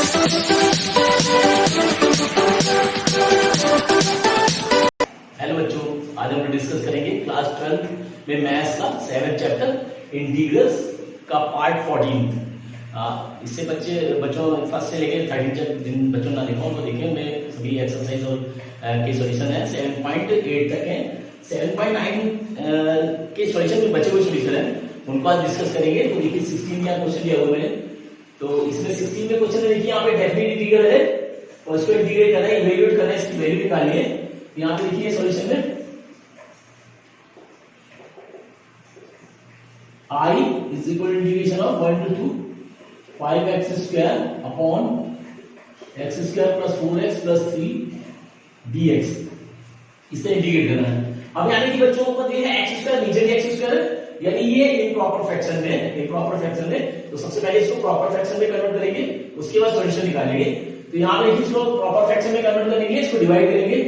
Hello बच्चों, आज हम डिस्कस करेंगे क्लास 12 में मैथ्स का 7th चैप्टर इंटीग्रल्स का पार्ट 14। इससे बच्चों फर्स्ट से लेकर 13 तक जिन बच्चों ने देखा तो देखें, मैं सभी एक्सरसाइज और के सॉल्यूशन है 7.8 तक है। 7.9 के सॉल्यूशन में बचे हुए सॉल्यूशन है उनको आज डिस्कस करेंगे। तो देखिए 16 का क्वेश्चन दिया हुआ है, तो इसमें 16 में क्वेश्चन देखिए यहाँ पे डेफिनेट इंटीग्रल है और इसको इंटीग्रेट करना है, इवैल्यूएट करना है, इसकी वैल्यू निकालनी है। यहाँ पे देखिए सॉल्यूशन में I is equal to integration of 1 to 2 5x square upon x square plus 4x plus 3 dx इससे इंटीग्रेट करना है। अब यानी कि बच्चों को ये है x स्क्वायर, नीचे भी x स्क्वायर है, यानी ये इम्प्रॉपर फ्रैक्शन में तो सबसे पहले इसको प्रॉपर फ्रैक्शन में कन्वर्ट करेंगे, उसके बाद सॉल्यूशन निकालेंगे। तो यहाँ पे इसको प्रॉपर फ्रैक्शन में कन्वर्ट करने के लिए इसको डिवाइड करेंगे,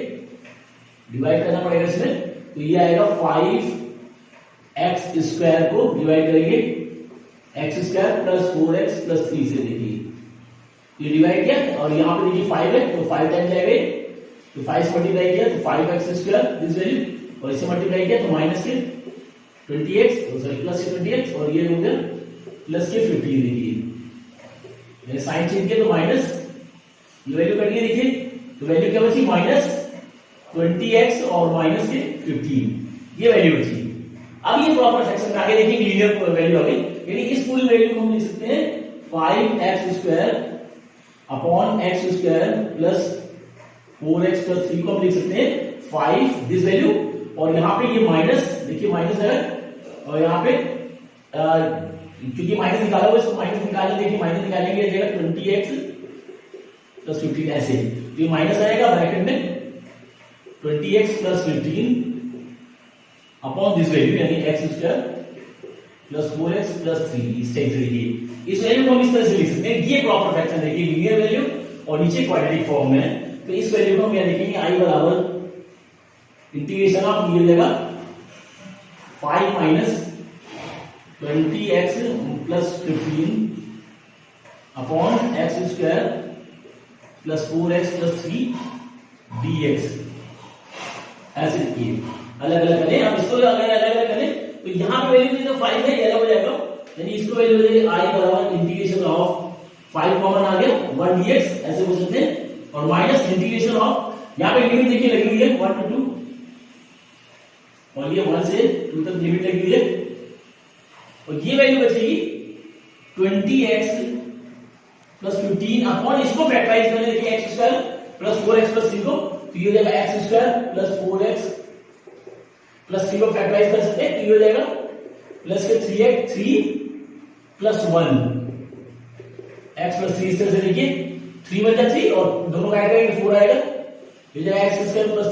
डिवाइड करना पड़ेगा इसमें। तो ये आएगा 5x स्क्वायर को डिवाइड करेंगे x square plus 4x plus 3 से। देखिए ये डिवाइड किया और यहाँ पे देखिए 5 है तो 5 टाइम जाएगा, तो 5 से मल्टीप्लाई किया तो 5x स्क्वायर दिस वैल्यू, और इसे मल्टीप्लाई किया तो माइनस के 20x सॉरी प्लस के 20x और ये हो गया प्लस के 50। देखिए साइन चेंज किया तो माइनस, ये वैल्यू कट गई। देखिए तो वैल्यू क्या बची, माइनस 20x और माइनस के 15, ये वैल्यू बची। अब ये प्रॉपर फ्रैक्शन में आगे देखिए लीनियर वैल्यू आ गई, यानी इस पूरी वैल्यू को हम लिख सकते हैं 5x square upon x square plus 4x plus 3 को हम लिख सकते हैं 5 दिस वैल्यू, और यहाँ पे ये माइनस, देखिए माइनस है और यहाँ पे क्योंकि माइनस निकाला हुआ इसको माइनस निकालने, देखिए माइनस निकालेंगे जाएगा 20x प्लस 15 ऐसे, तो ये माइनस आएगा ब्रैकेट में 20x plus 15 upon this value यानी x square plus 4x plus 3। इस टाइप से देखिए इस वैल्यू को हम इस तरह से लिख सकते हैं। ये प्रॉपर फ्रैक्शन देखिए लीनियर वैल्यू और नीचे क्वाड्रेटिक फॉर्म में है, तो इस वैल्यू को हम यहां लिखेंगे I बराबर इंटीग्रेशन ऑफ ये देगा 5 minus 20x plus 15 upon x square plus 4x plus 3 dx। ऐसे देखिए अलग अलग करें, अब इसको अगर अलग अलग करें तो यहाँ पे वैल्यू जो 5 है ये अलग हो जाएगा, यानी इसको वैल्यू हो जाएगी I बराबर इंटीग्रेशन ऑफ 5 कॉमन आ गया 1 dx ऐसे बोल सकते हैं, और माइनस इंटीग्रेशन ऑफ यहाँ पे लिमिट देखिए लगी हुई है 1 to 2 और ये 1 से 2 तक लिमिट लगी हुई है, और ये वैल्यू बचेगी 20x प्लस 15 अपॉन इसको फैक्टराइज करने देखिए x square plus 4x plus 3 को, तो ये हो जाएगा x square plus 4x plus 3 को फैक्टराइज कर सकते हैं, तो ये हो जाएगा प्लस के 3x 3 प्लस 1 x प्लस 3। इस तरह से देखिए 3 बचा 3 और दोनों का ऐड करेंगे 4 आएगा, ये जाएगा x square plus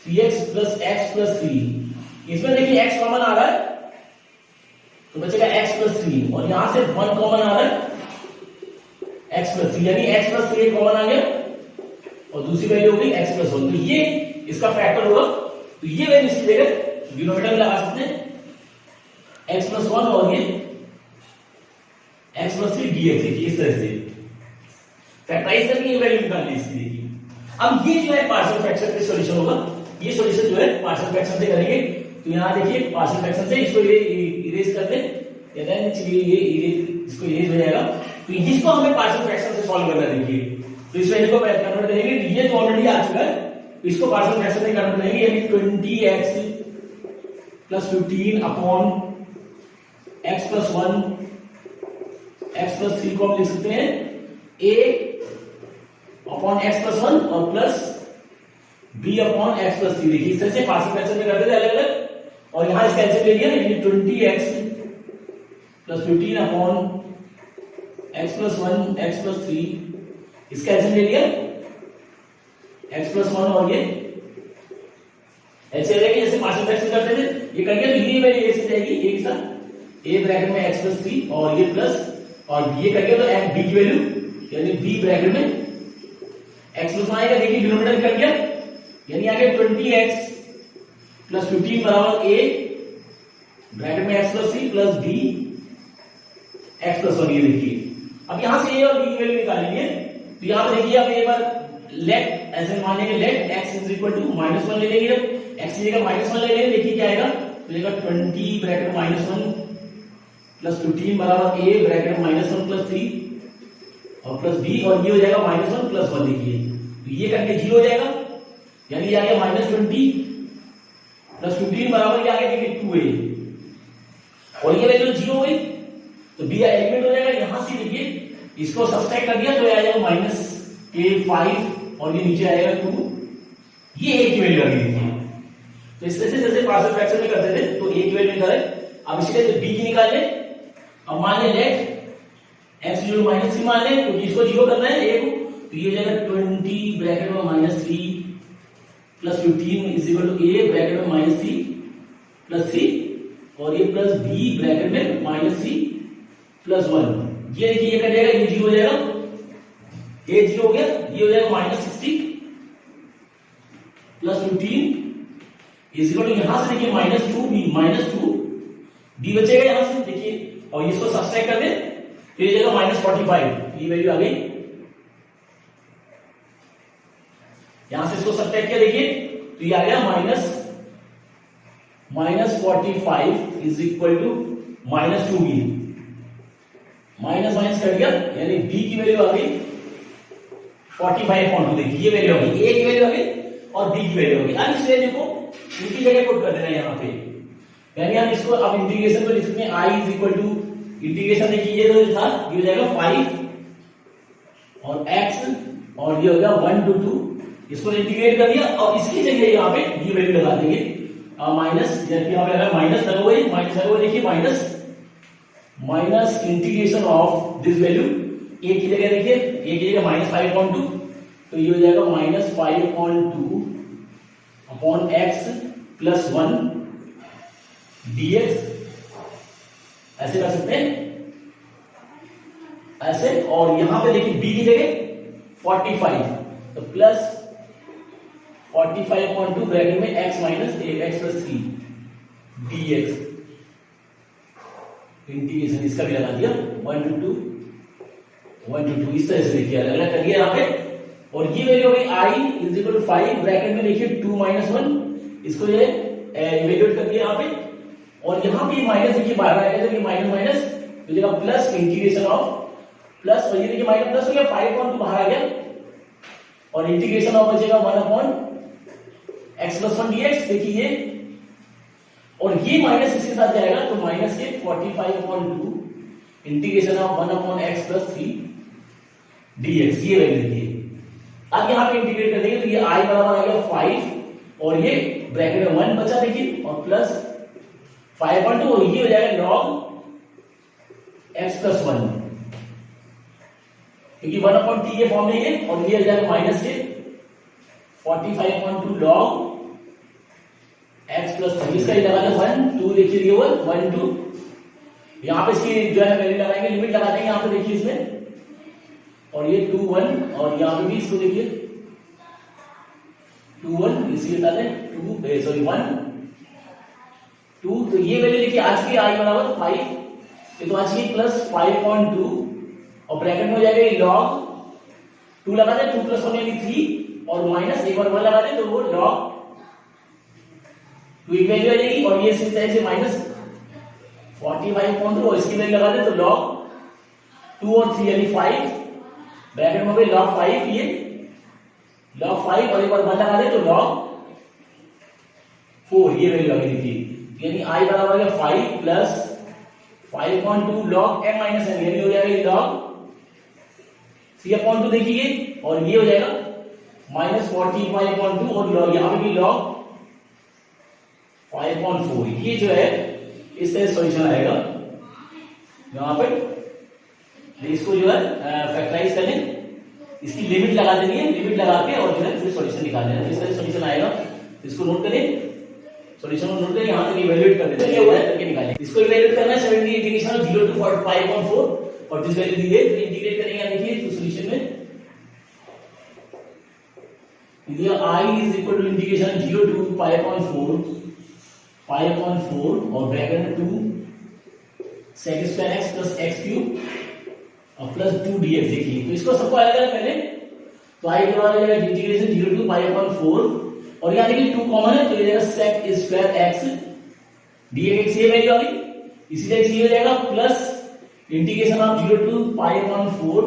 3x plus x plus 3। इसमें देखिए x कॉमन आ रहा है तो बचेगा x प्लस 3 और यहां से 1 कॉमन आ रहा है x प्लस 3, यानी x प्लस 3 कॉमन आ गया और दूसरी वैल्यू हो गई x प्लस 1, तो ये इसका फैक्टर होगा, तो ये वैल्यू इसकी जगह डिनोमिनेटर में लगा सकते हैं x प्लस 1 और ये x प्लस 3 dx। देखिए इस तरह से फैक्टराइज करके ये वैल्यू निकालनी इसकी। देखिए अब ये जो है पार्शियल फ्रैक्शन का सॉल्यूशन होगा, ये सॉल्यूशन जो है पार्शियल फ्रैक्शन से करेंगे। तो यहां देखिए पार्शियल फ्रैक्शन से इसको इरेज कर दें, चलिए ये इसको इरेज हो जाएगा, तो इसको हमें पार्शियल फ्रैक्शन से सॉल्व करना है। देखिए तो इस वैल्यू को कन्वर्ट करेंगे, ये तो ऑलरेडी आ चुका है, इसको पार्शियल फ्रैक्शन में कन्वर्ट करेंगे, यानी 20x plus 15 upon x plus 1 x plus 3 को हम लिख सकते हैं a अपॉन x प्लस 1 और plus b upon x plus 3। देखिए इस तरह से पार्शियल फ्रैक्शन में करते थे अलग अलग, और यहां इसका आंसर ले लिया, यानी 20x plus 15 upon x plus 1 x plus 3, इसका आंसर ले लिया x प्लस 1 और ये ऐसे रहेगा जैसे पार्शियल फ्रैक्शन करते थे, ये करके तो ये वैल्यू ऐसे जाएगी एक साथ a ब्रैकेट में x प्लस 3 और ये प्लस, और ये करके तो b की वैल्यू यानी b ब्रैकेट में x प्लस 1 आएगा। देखिए डिनोमिनेटर कर गया, यानी आ गया 20x प्लस 15 बराबर a ब्रैकेट में x plus 3 plus b x plus 1। ये देखिए अब यहाँ से ए और बी की वैल्यू निकालेंगे। तो यहाँ पे देखिए, अब एक बार लेट ऐसे मान लेंगे, let x is equal to -1 ले लेंगे। जब x की जगह -1 ले लेंगे, देखिए क्या आएगा, तो आएगा 20 ब्रैकेट -1 प्लस 15 बराबर a ब्रैकेट -1 प्लस 3 और प्लस b, और ये हो जाएगा -1 प्लस 1। देखिए तो ये करके 0 हो जाएगा, यानी ये आ गया -20 प्लस 15 बराबर ये आ गया देखिए 2a, और ये वैल्यू 0 हो गई तो b एलिमेंट हो जाएगा। यहां से देखिए इसको सब्सट्रैक्ट कर दिया तो आ जाएगा -5 और ये नीचे आएगा 2, ये a की वैल्यू आ गई। तो इस तरह से जैसे पार्शियल फ्रैक्शन में करते थे तो a की वैल्यू निकाले। अब इसी तरह से b की निकाल ले। अब मान ले लेट x -3 मान ले, क्योंकि इसको 0 करना है a को, तो ये हो जाएगा 20 ब्रैकेट में -3 plus 15 is equal to a bracket में -3 प्लस 3 और ये प्लस b ब्रैकेट में -3 प्लस 1। ये देखिए ये कट जाएगा, ये 0 हो जाएगा, a 0 हो गया, ये हो जाएगा -60 प्लस 15 इज इक्वल टू यहां से देखिए -2 b बचेगा यहां से देखिए, और इसको सब्सट्रैक्ट कर दे तो ये जाएगा -45, ये वैल्यू आ गई। यहां से इसको सब्सट्रैक्ट किया देखिए तो ये आ गया -45 is equal to -2b, minus कर दिया, यानी b की वैल्यू आ गई 45.2। देखिए ये वैल्यू आ गई, a की वैल्यू आ गई और b की वैल्यू आ गई। अब इस वैल्यू को इनकी जगह पुट कर देना है यहाँ पे, यानी हम इसको अब इंटीग्रेशन को लिख सकते हैं i is equal to integration देखिए ये जो था ये हो जाएगा 5 और x और ये हो गया 1 to 2, इसको इंटीग्रेट कर दिया और इसकी जगह यहाँ पे ये वैल्यू लगा देंगे माइनस, जबकि यहाँ पे लगा माइनस लगा हुआ है, माइनस लगा हुआ देखिए minus integration of this value a की जगह देखिए, a की जगह -5.2 तो ये हो जाएगा -5.2 अपॉन x प्लस 1 dx, ऐसे कर सकते हैं ऐसे। और यहां पे देखिए b की जगह 45 तो प्लस 45.2 ब्रैकेट में x minus x plus 3 dx, integration इसका भी लगा दिया 1 to 2 इस तरह से देखिए अलग अलग कर दिया यहाँ पे। और ये वैल्यू हो गई i is equal to 5 bracket में देखिए 2 - 1, इसको ये इवेल्युएट कर दिया यहाँ पे, और यहाँ पे माइनस देखिए बाहर आएगा जब ये माइनस तो जगह प्लस इंटीग्रेशन ऑफ प्लस, और ये देखिए माइनस प्लस हो गया 5.2 बाहर आ गया और इंटीग्रेशन ऑफ बचेगा 1 अपॉन x प्लस 1 dx देखिए ये, और ये माइनस इसके साथ जाएगा तो माइनस के 45.2 integration of 1 upon x plus 3 dx, ये वैल्यू देखिए। अब यहाँ पे इंटीग्रेट कर देंगे तो ये i बराबर आ गया 5 और ये ब्रैकेट में 1 बचा देखिए और प्लस 5.2 और ये हो जाएगा log x प्लस 1, क्योंकि 1 अपॉन t ये फॉर्म में है, और ये हो जाएगा माइनस के 45.2 log x प्लस 3, इसका ही लगाना 1 2 देखिए ये हुआ 1 2, यहाँ पे इसकी जो है वैल्यू लगाएंगे, लिमिट लगा देंगे यहाँ पे देखिए इसमें, और ये 2 1 और यहाँ पे भी इसको देखिए 2 1 इसलिए बता दें 2 सॉरी 1 2, तो ये वैल्यू देखिए आज की i बराबर 5, ये तो आज की प्लस 5.2 और ब्रैकेट में हो जाएगा ये log 2 लगा दे 2 प्लस 1 यानी 3 और माइनस एक बार 1 लगा दे तो वो log 2 की वैल्यू आ जाएगी, और ये इस तरह से माइनस 45.2 और इसकी वैल्यू लगा दे तो log 2 और 3 यानी 5 ब्रैकेट में भी log 5, ये log 5 और एक बार 1 लगा दे तो log 4 ये वैल्यू लगी थी, यानी i बराबर है 5 plus 5.2 log m minus m, यानी हो जाएगा log 3/2 देखिए, और ये हो जाएगा -45.2 और log यहाँ पे भी log 5.4, ये जो है इस तरह सॉल्यूशन आएगा। यहाँ पे इसको जो है फैक्टराइज करें, इसकी लिमिट लगा देनी है, लिमिट लगा के और जो है फिर सॉल्यूशन निकाल देना, इस तरह सॉल्यूशन आएगा। इसको नोट करें, सॉल्यूशन को नोट करें, यहाँ तक इवैल्यूएट कर देते हैं, ये हुआ है करके निकालें। इसको इवैल्यूएट करना है 70 इंटीग्रेशन ऑफ 0 to 45.4 और दिस वैल्यू दी गई तो इंटीग्रेट करेंगे, देखिए तो सॉल्यूशन में ये i is equal to integration 0 to 5.4 और ब्रैकेट में 2 sec square x plus x cube और प्लस 2 dx देखिए। तो इसको सबको अलग अलग पहले, तो आई के बाद जाएगा इंटीग्रेशन 0 टू पाई अपॉन 4 और यहाँ देखिए 2 कॉमन है तो ये जाएगा sec स्क्वायर x dx ये वैल्यू आ गई। इसी तरह से ये हो जाएगा plus integration of 0 to pi upon 4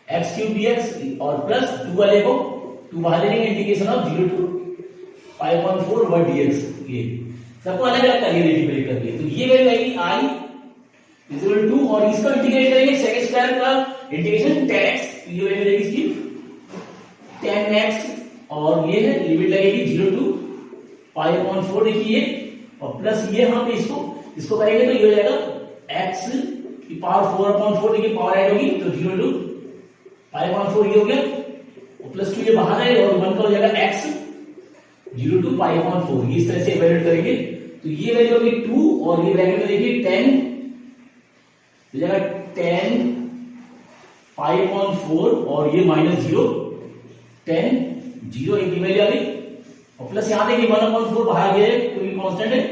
x cube dx और प्लस 2 वाले को 2 बाहर ले लेंगे integration of 0 to pi upon 4 over dx। ये सबको अलग अलग करिए मल्टीप्लाई करके, तो ये वैल्यू आएगी i इज इक्वल टू, और इसको इंटीग्रेट करेंगे sec स्क्वायर का इंटीग्रेशन 10x, ये वैल्यू रहेगी इसकी 10x और ये है लिमिट लगेगी 0 टू पाई अपॉन 4 देखिए, और प्लस ये यहां पे इसको करेंगे तो ये हो जाएगा x की पावर 4 अपॉन 4 देखिए पावर ऐड होगी तो 0 टू पाई अपॉन 4 ये हो गया, और प्लस 2 ये बाहर है और 1 का हो जाएगा x 0 टू पाई अपॉन 4, इस तरह से इवैल्यूएट करेंगे तो ये वैल्यू होगी 2 और ये ब्रैकेट में देखिए 10 तो जाएगा 10 पाई अपॉन 4 और ये माइनस 0 10 0 एक वैल्यू आ गई, और प्लस यहां देखिए 1 अपॉन 4 बाहर गया है क्योंकि कांस्टेंट है,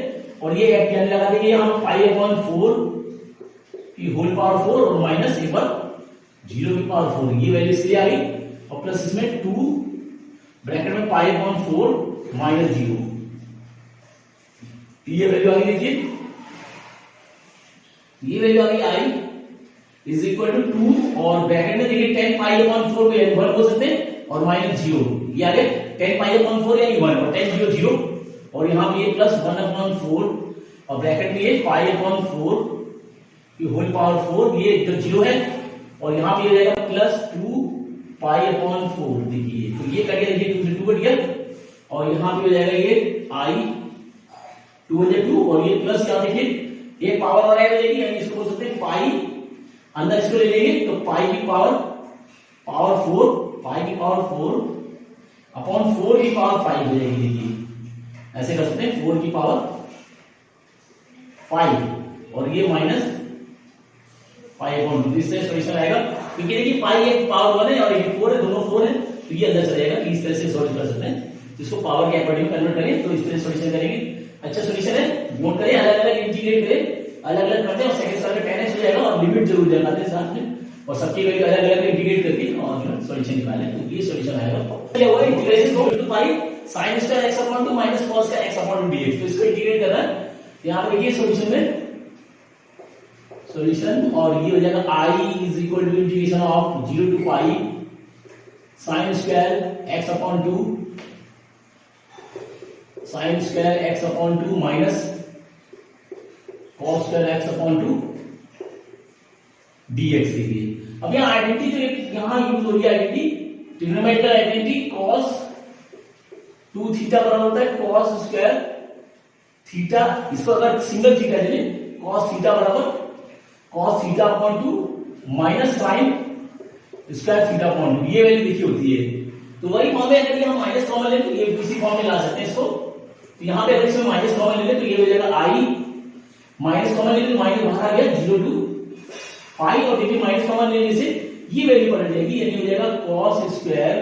और ये कैन लगा देंगे यहां पाई अपॉन 4 की होल पावर 4 और माइनस एक बार 0 की पावर 4, ये वैल्यू इसलिए आ गई, और प्लस इसमें 2 ब्रैकेट में पाई अपॉन 4 माइनस 0, ये वैल्यू आ गई देखिए, ये वैल्यू आ गई i इज इक्वल टू 2 और ब्रैकेट में देखिए 10 पाई अपॉन 4 को 1 बोल सकते हैं और माइनस 0, ये आ गया 10 पाई अपॉन 4 यानी 1 और 10 0 0 और यहां पे ये प्लस 1 अपॉन 4 और ब्रैकेट में ये पाई अपॉन 4 की होल पावर 4, ये तो 0 है, और यहां पे ये जाएगा प्लस 2 पाई अपॉन 4 देखिए, तो ये कट गया देखिए 2 से 2 कट गया, और यहां पे हो जाएगा ये i 2 है 2 और ये प्लस यहां देखिए एक पावर और ऐड हो जाएगी, यानी इसको बोल सकते हैं पाई, अंदर इसको ले लेंगे तो पाई की पावर 4 पाई की पावर 4 अपॉन 4 की पावर 5 हो जाएगी देखिए, ऐसे कर सकते हैं 4 की पावर 5 और ये माइनस पाई अपॉन 2, इससे सॉल्यूशन आएगा क्योंकि देखिए पाई एक पावर 1 है और एक 4 है, दोनों 4 है तो ये अंदर चला जाएगा, इस तरह से सॉल्व कर सकते हैं, इसको पावर के अकॉर्डिंग कन्वर्ट करें तो इस तरह सॉल्यूशन करेंगे। अच्छा सॉल्यूशन है, नोट करें अलग अलग इंटीग्रेट करें, अलग अलग करते हैं और सेकंड स्टेप में 10x हो जाएगा और लिमिट जरूर लगाते हैं साथ में, और सबकी वैल्यू अलग अलग इंटीग्रेट करके और जो सॉल्यूशन निकालें तो ये सॉल्यूशन आएगा। चलिए वो इंटीग्रेशन को to pi sin square x upon 2 minus cos का x अपॉन 2 dx, तो इसको इंटीग्रेट करना है, यहां पे देखिए सॉल्यूशन में सॉल्यूशन और ये हो जाएगा i is equal to integration of 0 to pi sin square x upon 2 sin square x upon 2 minus cos square x upon 2 dx देखिए। अब यहाँ आइडेंटिटी जो यहाँ यूज हो रही है identity, trigonometrical identity cos 2 theta बराबर होता है cos स्क्वायर थीटा, इसको अगर सिंगल थीटा ले लें cos थीटा बराबर cos theta upon 2 minus sin square theta upon 2, ये वैल्यू लिखी होती है, तो वही फॉर्म में अगर हम माइनस कॉमन ले तो ये इसी फॉर्म में ला सकते हैं इसको, तो यहाँ पे अगर इसमें माइनस कॉमन ले तो ये हो जाएगा i माइनस कॉमन ले तो माइनस बाहर आ गया 0 टू पाई, और देखिए माइनस कॉमन लेने से ये वैल्यू पलट जाएगी, यानी हो जाएगा cos square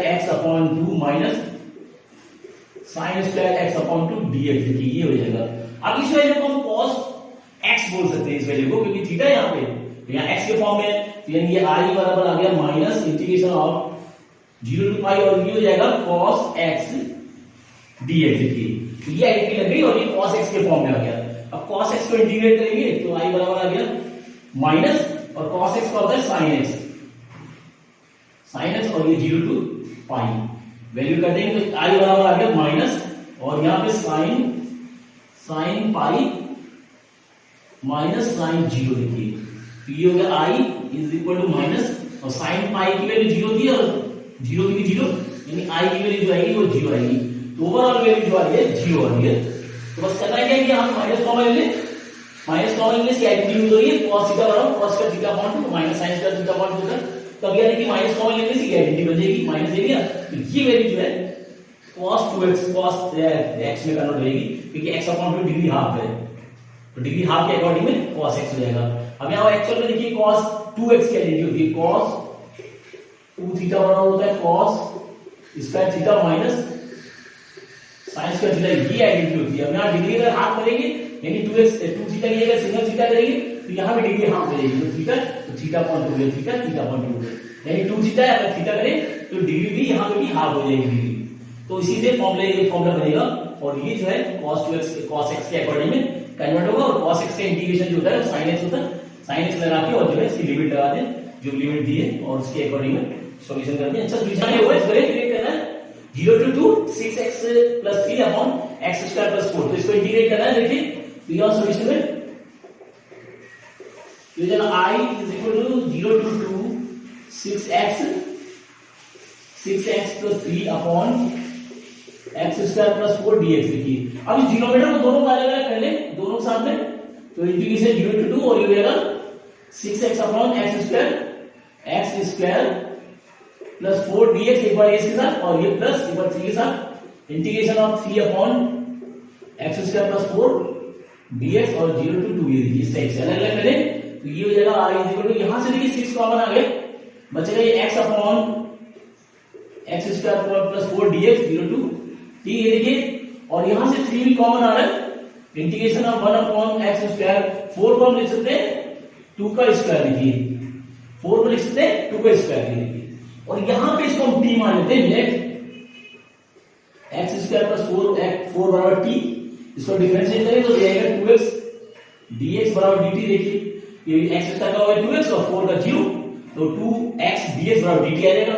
x upon 2 minus sin square x upon 2 dx देखिए ये हो जाएगा। अब इस वैल्यू को हम cos x बोल सकते हैं इस वैल्यू को, क्योंकि थीटा यहाँ पे यहाँ x के फॉर्म में, तो यानी ये i बराबर आ गया माइनस इंटीग्रेशन ऑफ 0 टू पाई और ये हो जाएगा cos x dx देखिए, तो ये आइडेंटिटी लग गई और ये cos x के फॉर्म में आ गया। अब cos x को इंटीग्रेट करेंगे तो i बराबर आ गया माइनस और cos x का होता है sin x और ये 0 टू पाई वैल्यू कर देंगे तो i बराबर आ गया माइनस और यहाँ पे sin पाई माइनस sin 0 देखिए, तो ये हो गया i is equal to minus और sin पाई की वैल्यू 0 थी और 0 की 0 यानी i की वैल्यू जो आएगी वो 0 आएगी, तो ओवरऑल वैल्यू जो आ रही है 0 आ रही है। तो बस करना क्या है कि हम माइनस कॉमन ले लें, माइनस कॉमन लेने से आइडेंटिटी यूज हो रही है cos थीटा बराबर cos का थीटा अपॉन 2 माइनस sin का थीटा अपॉन 2, तब यानी कि माइनस कॉमन लेने से आइडेंटिटी बन जाएगी, माइनस ले लिया तो ये वैल्यू जो है cos 2x cos x में कन्वर्ट हो जाएगी क्योंकि x अपॉन 2 डिग्री हाफ है, तो डिग्री हाफ के अकॉर्डिंग में cos x हो जाएगा। अब यहाँ एक्चुअल में देखिए cos 2x की आइडेंटिटी होती है, cos 2 थीटा बराबर होता है cos square theta minus sin square theta, ये आइडेंटिटी होती है। अब यहाँ डिग्री अगर हाफ करेंगे यानी 2x 2 थीटा की जगह सिंगल थीटा करेंगे तो यहाँ पे डिग्री हाफ हो जाएगी, तो थीटा अपॉन 2 हो गया, थीटा अपॉन 2 यानी 2 थीटा है। अगर थीटा करें तो डिग्री भी यहाँ पे भी हाफ हो जाएगी डिग्री। तो इसी से फॉर्मूला बनेगा और ये जो है cos x के अकॉर्डिंग में कन्वर्ट होगा और cos x का इंटीग्रेशन जो होता है sin x होता है, sin x लगा के और जो है इसकी लिमिट लगा दें, जो लिमिट दी है और उसके अकॉर्डिंग में सॉल्यूशन करते हैं। अच्छा सॉल्यूशन ये हुआ, इसको इंटीग्रेट करना है 0 to 2 6x + 3 अपॉन x² + 4। तो इसको इंटीग्रेट करना है। देखिए तो यह सॉल्यूशन में तो जब I = 0 to 2 6x + 3 upon x² + 4 dx। देखिए अब इस डिनोमिनेटर को दोनों का अलग-अलग कर ले, दोनों साथ में, तो इंटीग्रेशन 0 to 2 और ये हो जाएगा 6x अपॉन x² + 4 dx, एक बार इसके साथ और ये प्लस एक बार 3 के साथ, integration of 3 upon x² + 4 dx और 0 to 2। ये देखिए 6 अलग-अलग करें तो ये हो जाएगा r = यहां से देखिए 6 कॉमन आ गए, बचेगा ये x upon x² + 4 dx 0 to, ठीक है देखिए, और यहां से 3 भी कॉमन आ रहा है, इंटीग्रेशन ऑफ 1 अपॉन x², 4 को हम लिख सकते हैं 2 का स्क्वायर, देखिए 4 को लिख सकते हैं 2 का स्क्वायर, देखिए, और यहां पे इसको हम t मान लेते हैं, लेट x² + 4 बराबर t, इसको डिफरेंशिएट करें तो जाएगा 2x dx बराबर dt। देखिए ये x का होगा 2x और 4 का 0, तो 2x dx बराबर dt आ जाएगा,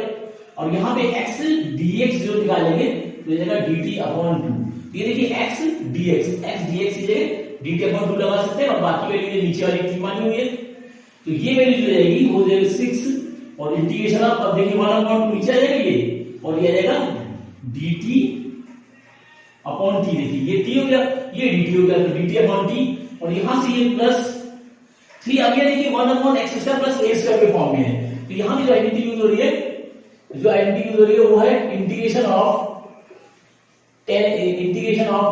और यहां पे x dx जो निकालेंगे तो ये जाएगा dt अपॉन 2। ये देखिए x dx की जगह dt अपॉन 2 लगा सकते हैं और बाकी वैल्यू नीचे वाली t मानी हुई है, तो ये वैल्यू जो जाएगी वो जाएगी 6 और इंटीग्रेशन ऑफ, अब देखिए 1 अपॉन 2 नीचे आ जाएगा ये, और ये आ जाएगा dt अपॉन t। देखिए ये t हो गया, ये dt हो गया, तो dt अपॉन t, और यहां से ये प्लस 3 आ गया, देखिए 1 अपॉन x² + a² के फॉर्म में है। तो यहां पे जो आइडेंटिटी यूज हो रही है, वो है integration of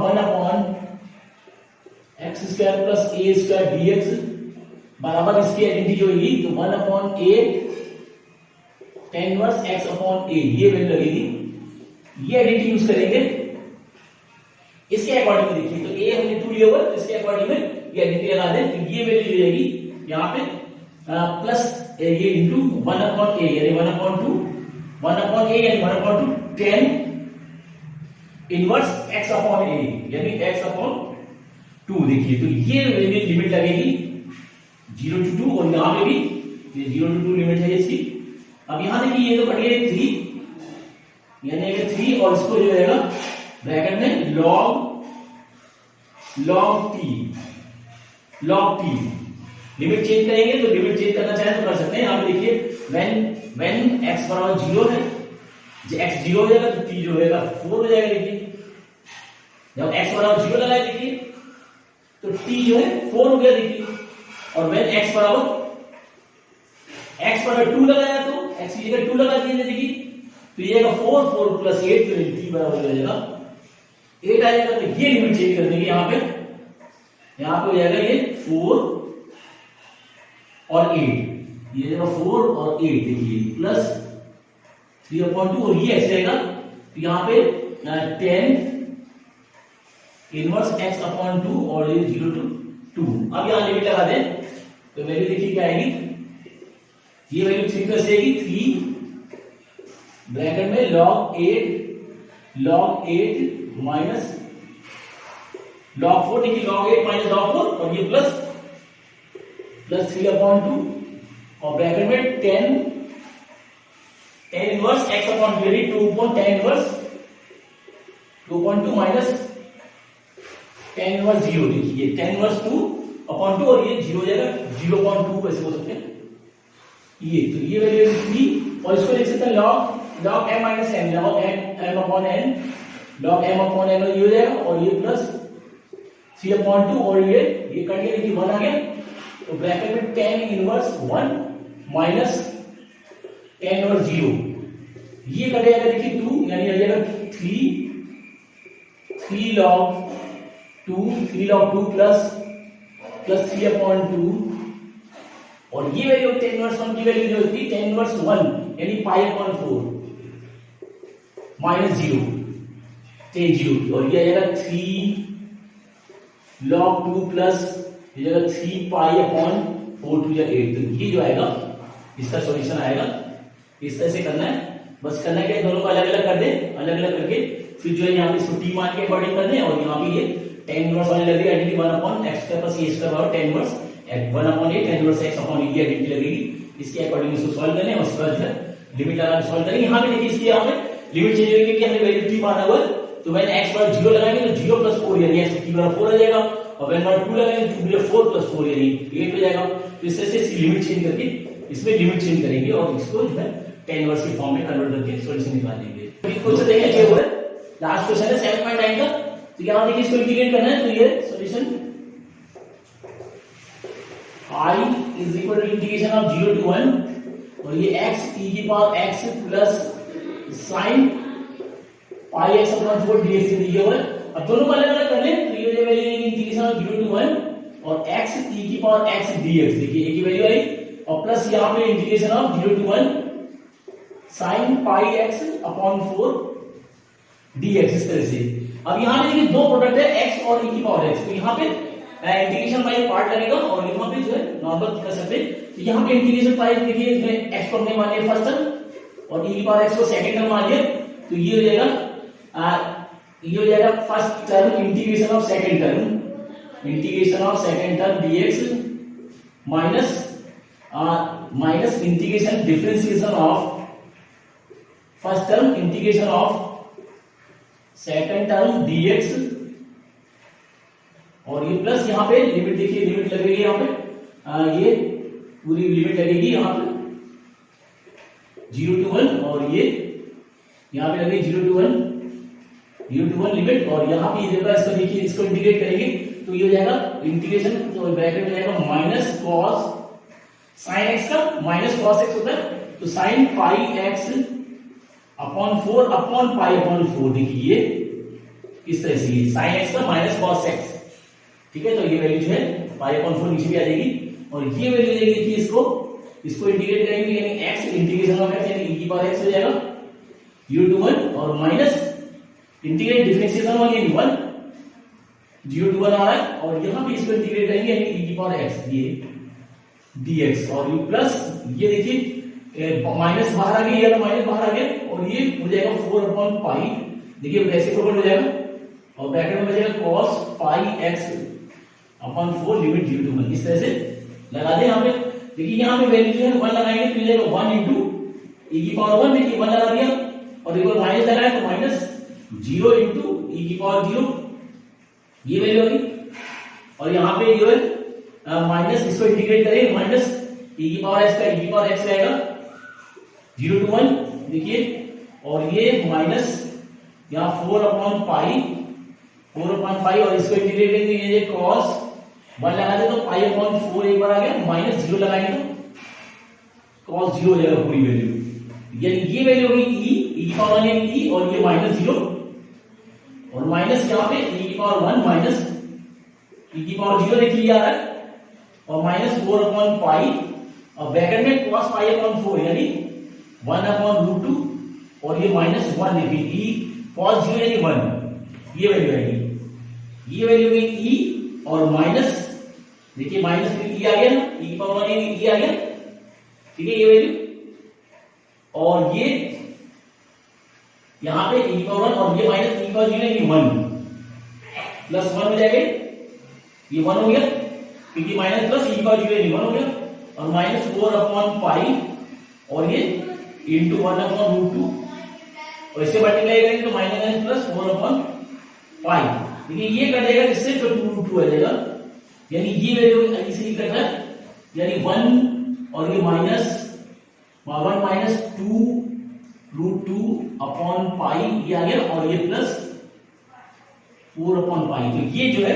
1 upon x² + a² dx बराबर इसकी आइडेंटिटी जो होगी तो 1 upon a tan inverse x upon a, ये वैल्यू लगेगी, ये आइडेंटिटी यूज करेंगे इसके अकॉर्डिंग। देखिए तो a हमने 2 लिया हुआ है, इसके अकॉर्डिंग में ये आइडेंटिटी लगा दें, तो ये वैल्यू जो रहेगी यहां पे प्लस ये इनटू 1 अपॉन a यानी 1 अपॉन 2, 1 अपॉन a यानी 1 upon 2 tan inverse x upon a यानी x अपॉन 2। देखिए तो ये वैल्यू लिमिट लगेगी 0 to 2 और यहां पे भी ये 0 to 2 लिमिट है इसकी। अब यहां देखिए ये तो कट गया 3 यानी 3 और इसको जो रहेगा ब्रैकेट में log t लिमिट चेंज करेंगे, तो लिमिट चेंज करना चाहे तो कर सकते हैं। यहां पे देखिए when x बराबर 0 है, जब x 0 हो जाएगा तो t जो होगा 4 हो जाएगा। देखिए जब x बराबर 0 लगाए देखिए तो t जो है 4 हो गया, देखिए, और when x बराबर 2 लगाया तो x की जगह 2 लगा दिए, देखिए तो ये 4 + 8 तो t बराबर हो जाएगा 8 आएगा। तो ये लिमिट चेंज कर देंगे, यहां पे हो जाएगा ये 4 और 8, ये जगह 4 और 8 देखिए प्लस 3/2 और ये ऐसे आएगा, तो यहां पे 10 इनवर्स x अपॉन 2 और ये 0 to 2। अब यहां लिमिट लगा दें तो वैल्यू देखिए क्या आएगी, ये वैल्यू 3 प्लस आएगी 3 ब्रैकेट में log 8 माइनस log 4, देखिए log 8 माइनस log 4 और ये प्लस 3/2 और ब्रैकेट में 10 इनवर्स x अपॉन 2 यानी 2/10 इनवर्स 2/2 माइनस 10 इनवर्स 0। देखिए 10 इनवर्स 2/2 और ये 0 हो जाएगा 0.2 ऐसे हो सकते हैं ये, तो ये वैल्यू 3 और इसको लिख सकते हैं log m minus n, log m upon n, log m upon n ये हो जाएगा और ये प्लस 3/2 और ये कट गया, देखिए 1 आ गया, तो ब्रैकेट में 10 इनवर्स 1 माइनस 10 इनवर्स 0, ये कट जाएगा देखिए 2 यानी आ जाएगा 3 log 2 प्लस 3/2 और ये वैल्यू 10 इनवर्स 1 की वैल्यू जो होती है 10 इनवर्स 1 यानी π/4 माइनस 0 10 0 और ये आ जाएगा 3 log 2 प्लस ये जगह 3π/4 टू 8, तो ये जो आएगा इसका सॉल्यूशन आएगा। इस तरह से करना है, बस करना है कि दोनों को अलग अलग कर दे, अलग अलग करके फिर जो है यहाँ पे इसको t मान के अकॉर्डिंग कर दे, और यहाँ पे ये tan इनवर्स वाली लगेगी आइडेंटिटी 1/x² + a² बराबर tan inverse 1/8 tan inverse x/e की आइडेंटिटी लगेगी। इसके अकॉर्डिंग इसको सॉल्व करने हैं, उसके बाद जो है लिमिट लगा के सॉल्व करेंगे। यहाँ पे देखिए इसकी यहाँ पे लिमिट चेंज होगी कि हमने वैल्यू t माना हुआ है, तो व्हेन x बराबर 0 लगाएंगे तो 0 + 4 यानी x t बराबर 4 आ जाएगा, और व्हेन बराबर 2 लगाएंगे तो 2 4 + 4 यानी 8 हो जाएगा। तो इस तरह से इसकी लिमिट चेंज करके इसमें लिमिट चेंज करेंगे और इसको जो है tan इनवर्स की फॉर्म में कन्वर्ट करके सॉल्यूशन निकाल देंगे। तो ये क्वेश्चन देखिए क्या हुआ है, लास्ट क्वेश्चन है 7.9 का। तो यहां देखिए इसको इंटीग्रेट करना है, तो ये solution I is equal to integration of 0 to 1 और ये x e की power x plus sin pi x/4 dx दिया हुआ है। अब दोनों को अलग अलग कर लें, तो ये वैल्यू है इंटीग्रेशन ऑफ 0 to 1 और x e की पावर x dx, देखिए एक ही वैल्यू आई, और प्लस यहां पे integration of 0 to 1 sin pi x/4 dx इस तरह से। अब यहां पे देखिए दो प्रोडक्ट है x और e की पावर x, तो यहां पे इंटीग्रेशन बाय पार्ट लगेगा और यहां पे जो है नॉर्मल कर सकते हैं। तो यहां पे इंटीग्रेशन बाय देखिए इसमें x को हमने मान लिया फर्स्ट टर्म और e की पावर x को सेकंड टर्म मान लिया, तो ये हो जाएगा first term integration of second term dx minus integration differentiation of first term integration of second term dx, और ये प्लस यहाँ पे लिमिट देखिए लिमिट लगेगी यहाँ पे ये पूरी लिमिट लगेगी यहाँ पे 0 to 1 और ये यहाँ पे लगेगी 0 to 1 लिमिट, और यहाँ पे ये इसको देखिए इसको इंटीग्रेट करेंगे तो ये हो जाएगा इंटीग्रेशन, तो ब्रैकेट में जाएगा माइनस cos sin x का माइनस cos x होता है, तो sin pi x/4 देखिए ये इस तरह से sin x का माइनस cos x, ठीक है। तो ये वैल्यू जो है pi/4 नीचे भी आ जाएगी, और ये वैल्यू जाएगी देखिए इसको इंटीग्रेट करेंगे यानी x इंटीग्रेशन ऑफ x यानी e की पावर x हो जाएगा 0 to 1 और माइनस इंटीग्रेट डिफरेंशिएशन वाली यानी 1 0 to 1 आ रहा है, और यहां पे इसको इंटीग्रेट करेंगे यानी e की पावर x ये dx, और ये प्लस ये देखिए माइनस बाहर आ गया, माइनस बाहर आ गया और ये हो जाएगा 4/pi, देखिए रेसिप्रोकल हो जाएगा और ब्रैकेट में बचेगा cos pi x/4 limit 0 to 1 इस तरह से लगा दें। यहाँ पे देखिए यहाँ पे वैल्यू जो है 1 लगाएंगे तो ये जाएगा 1 into e की पावर 1, देखिए 1 लगा दिया और एक बार माइनस लगाया तो माइनस 0 into e की पावर 0 ये वैल्यू होगी, और यहाँ पे जो है माइनस इसको इंटीग्रेट करें माइनस e की पावर x का e की पावर x रहेगा 0 to 1 देखिए, और ये माइनस यहाँ 4/pi और इसको इंटीग्रेट करेंगे ये cos 1 लगा दे तो pi/4 एक बार आ गया, माइनस 0 लगाएंगे तो cos 0 हो जाएगा पूरी वैल्यू, यानी ये वैल्यू होगी e की पावर 1 यानी e और ये माइनस 0 और माइनस यहाँ पे e की पावर 1 माइनस e की पावर 0 देखिए आ रहा है और माइनस 4/pi और ब्रैकेट में cos pi/4 यानी 1/√2 और ये माइनस 1 देखिए e cos 0 यानी 1 ये वैल्यू आएगी, ये वैल्यू है e और माइनस देखिए माइनस e आ गया ना, e की पावर 1 यानी e आ गया, ठीक है ये वैल्यू, और ये यहां पे e की पावर 1 और ये माइनस e की पावर 0 यानी 1 प्लस 1 हो जाएगा, ये 1 हो गया क्योंकि माइनस प्लस e की पावर 0 यानी 1 हो गया, और माइनस 4/pi और ये into 1/√2 और इससे मल्टीप्लाई करेंगे तो माइनस प्लस 4/pi, देखिए ये कट जाएगा इससे तो 2√2 आ जाएगा, यानी ये वैल्यू इसे ही कट है यानी 1 और ये माइनस 1 माइनस 2√2/pi ये आ गया और ये प्लस 4/pi, तो ये जो है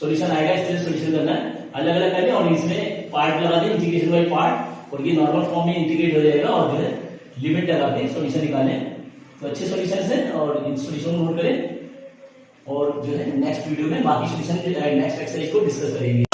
सॉल्यूशन आएगा। इस तरह सॉल्यूशन करना है, अलग अलग करके और इसमें पार्ट लगा दें इंटीग्रेशन बाय पार्ट और ये नॉर्मल फॉर्म में इंटीग्रेट हो जाएगा, और जो है लिमिट लगा के सॉल्यूशन निकालें, तो अच्छे सॉल्यूशंस हैं और इन सॉल्यूशन को नोट करें और जो है नेक्स्ट वीडियो में बाकी सॉल्यूशन नेक्स्ट एक्सरसाइज को डिस्कस करेंगे।